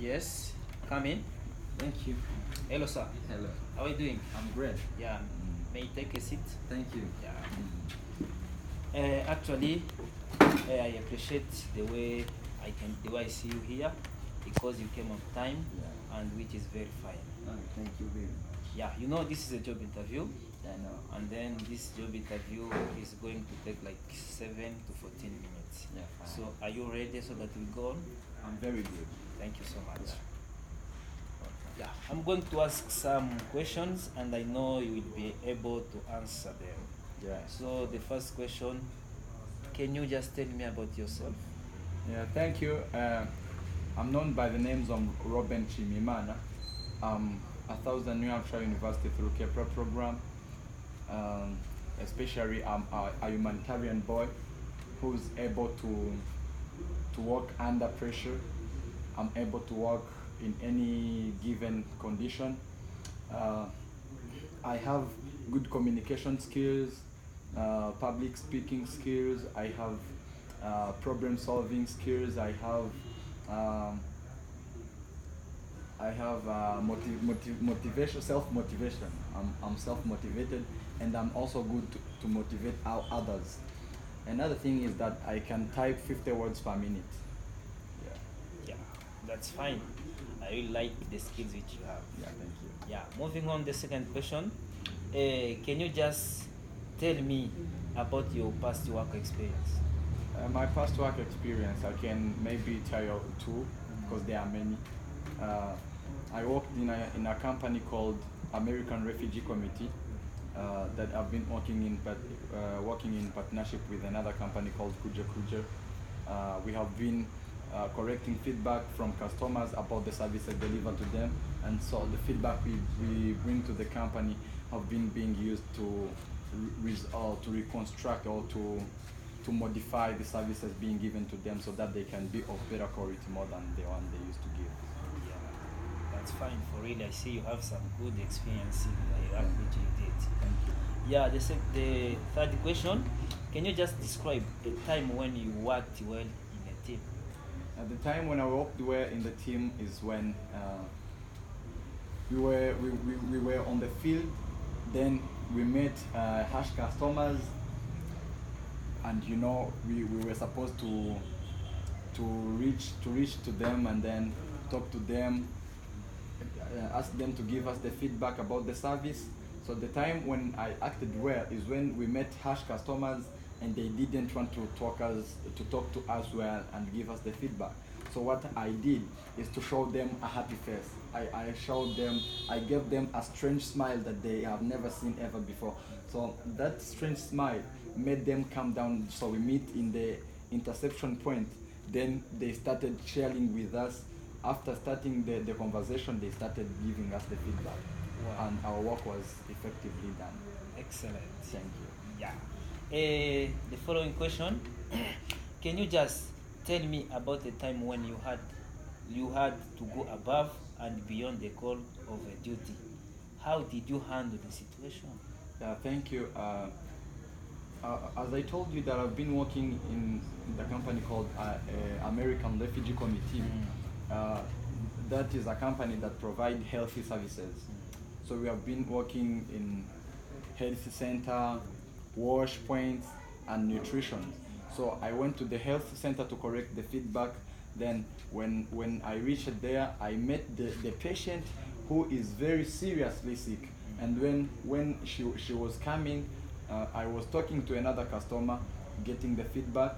Yes, come in. Thank you. Hello, sir. Hello. How are you doing? I'm great. Yeah, may you take a seat? Thank you. Yeah. Actually, I appreciate the way I see you here because you came on time, Yeah. and which is very fine. Thank you very much. Yeah, this is a job interview, I know. and then this job interview is going to take like 7 to 14 minutes. Yeah, fine. So, are you ready so that we go on? I'm very good. Thank you so much. Yeah. Yeah, I'm going to ask some questions, and I know you will be able to answer them. Yeah. So the first question, can you just tell me about yourself? Yeah, thank you. I'm known by the names of Roben Chimimana. A Thousand New Hampshire University through Kepler program. Especially I'm a humanitarian boy who's able to work under pressure. I'm able to work in any given condition. I have good communication skills, public speaking skills. I have problem solving skills. Um, I have motivation, self motivation. I'm self motivated, and I'm also good to motivate others. Another thing is that I can type 50 words per minute. Yeah. Yeah, that's fine. I really like the skills which you have. Yeah, thank you. Yeah, moving on the second question. Can you just tell me about your past work experience? My past work experience, I can maybe tell you two, because there are many. I worked in a company called American Refugee Committee that I've been working in partnership with another company called Kuja Kuja. We have been correcting feedback from customers about the services delivered to them, and so the feedback we bring to the company have been being used to reconstruct or to modify the services being given to them so that they can be of better quality more than the one they used to give. Yeah, that's fine for real. I see you have some good experience in the work which you did. Thank you. Yeah, the third question, can you just describe the time when you worked well in a team? At the time when I worked well in the team is when we were on the field. Then we met harsh customers, and we were supposed to reach to them and then talk to them, ask them to give us the feedback about the service. So the time when I acted well is when we met harsh customers and they didn't want to talk to us well and give us the feedback. So what I did is to show them a happy face. I gave them a strange smile that they have never seen ever before. So that strange smile made them calm down. So we meet in the interception point. Then they started sharing with us. After starting the conversation, they started giving us the feedback. Wow. And our work was effectively done. Excellent. Thank you. Yeah. The following question, can you just tell me about the time when you had to go above and beyond the call of a duty? How did you handle the situation? Yeah, thank you. As I told you that I've been working in the company called American Refugee Committee. That is a company that provides healthy services. So we have been working in health center, wash points, and nutrition. So I went to the health center to correct the feedback. Then when I reached there, I met the patient who is very seriously sick. And when she was coming, I was talking to another customer, getting the feedback.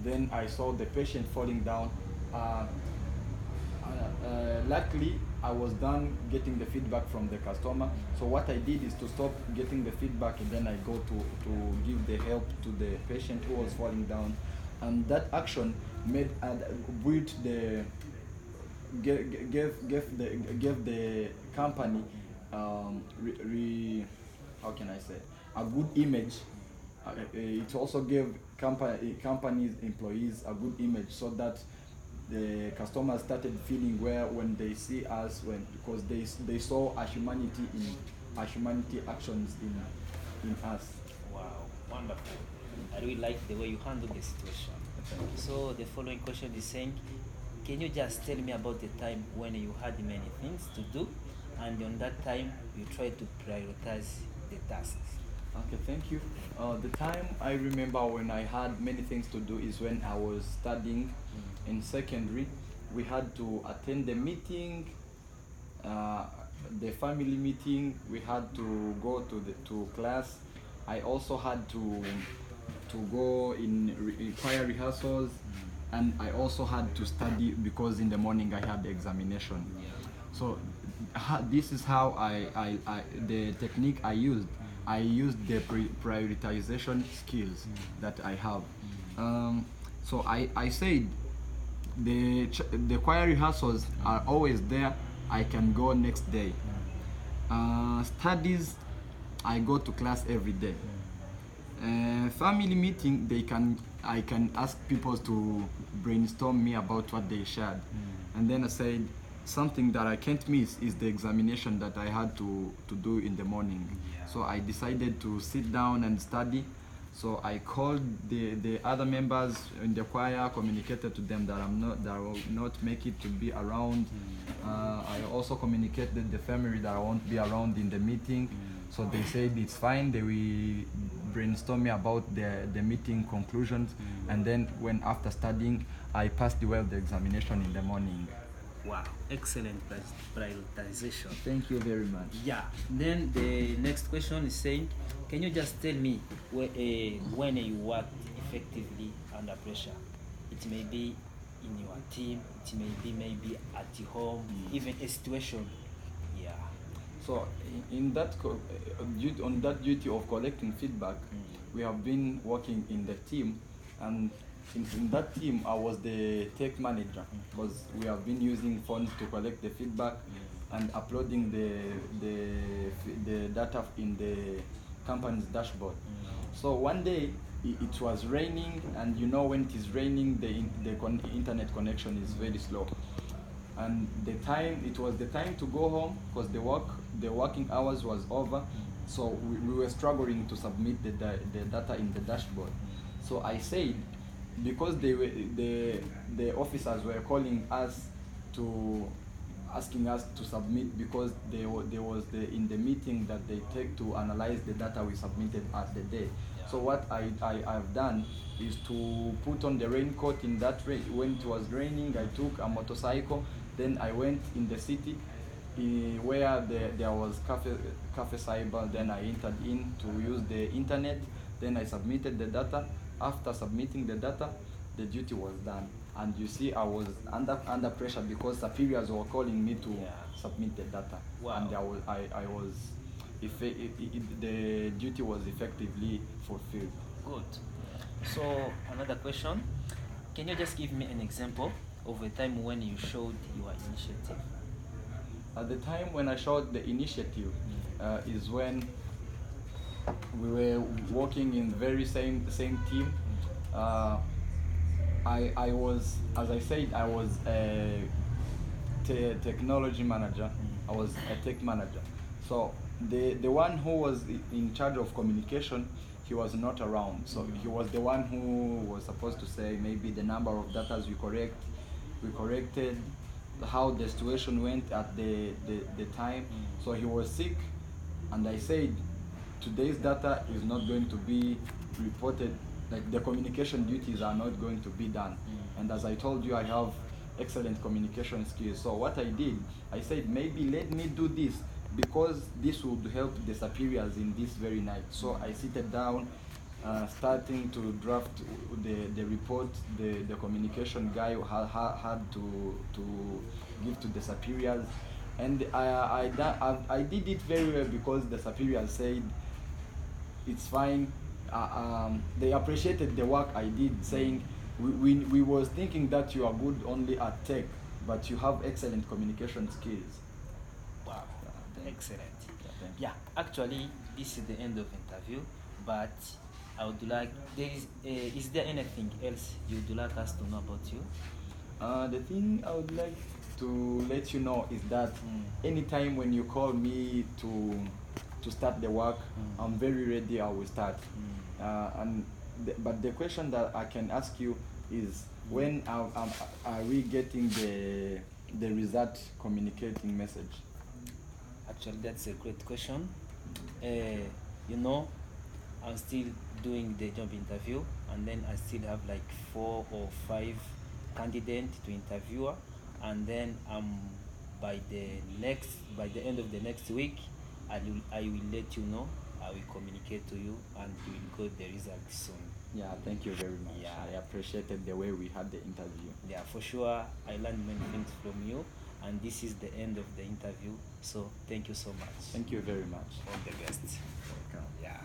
Then I saw the patient falling down. Luckily, I was done getting the feedback from the customer. So what I did is to stop getting the feedback, and then I go to give the help to the patient who was falling down. And that action made gave the company how can I say, a good image. It also gave company's employees a good image, so that the customers started feeling well when they see us, because they saw a humanity actions in us. Wow, wonderful. I really like the way you handle the situation. Thank you. So the following question is saying, can you just tell me about the time when you had many things to do, and on that time you try to prioritize the tasks? Okay, thank you. The time I remember when I had many things to do is when I was studying in secondary. We had to attend the meeting, uh, the family meeting. We had to go to class. I also had to go in choir rehearsals, and I also had to study because in the morning I had the examination. So this is how the technique I used. I used the prioritization skills that I have. So I said the choir rehearsals are always there. I can go next day. Studies, I go to class every day. Family meeting, I can ask people to brainstorm me about what they shared, and then I said something that I can't miss is the examination that I had to do in the morning. So I decided to sit down and study. So I called the other members in the choir, communicated to them that I will not make it to be around. I also communicated the family that I won't be around in the meeting. So they said it's fine. They will brainstorm me about the meeting conclusions, and then when after studying, I passed well the examination in the morning. Wow, excellent prioritization. Thank you very much. Yeah. Then the next question is saying, can you just tell me when you work effectively under pressure? It may be in your team, it may be maybe at home, even a situation. Yeah. So in that on that duty of collecting feedback, we have been working in the team, and in that team I was the tech manager, because we have been using phones to collect the feedback and uploading the data in the company's dashboard. So one day it was raining, and you know when it is raining the internet connection is very slow, and it was the time to go home because the working hours was over. So we were struggling to submit the data in the dashboard. So I said, because the officers were calling us to asking us to submit, because there was in the meeting that they take to analyze the data we submitted at the day. So what I've done is to put on the raincoat in that when it was raining. I took a motorcycle, then I went in the city where there was cafe cyber. Then I entered in to use the internet. Then I submitted the data. After submitting the data, the duty was done. And you see, I was under pressure because superiors were calling me to submit the data. Wow. And I was the duty was effectively fulfilled. Good. So another question, can you just give me an example of a time when you showed your initiative? At the time when I showed the initiative is when we were working in the very same team. I was, as I said, I was a technology manager. I was a tech manager. So the one who was in charge of communication, he was not around. So he was the one who was supposed to say maybe the number of data we corrected, how the situation went at the time. So he was sick, and I said, today's data is not going to be reported, like the communication duties are not going to be done. And as I told you, I have excellent communication skills. So what I did, I said, maybe let me do this, because this would help the superiors in this very night. So I seated down, starting to draft the report. The communication guy had to give to the superiors, and I did it very well, because the superiors said it's fine. They appreciated the work I did, saying we was thinking that you are good only at tech, but you have excellent communication skills. Wow, excellent. Yeah, actually, this is the end of interview, but I would like, is there anything else you would like us to know about you? The thing I would like to let you know is that anytime when you call me to start the work, I'm very ready. I will start. But the question that I can ask you is, when are we getting the result communicating message? Actually, that's a great question. You know, I'm still doing the job interview, and then I still have like 4 or 5 candidates to interview, and then by the end of the next week, I will let you know. I will communicate to you, and you will get the result soon. Yeah, thank you very much. Yeah. I appreciated the way we had the interview. Yeah, for sure. I learned many things from you, and this is the end of the interview. So thank you so much. Thank you very much. All the best. Welcome. Yeah.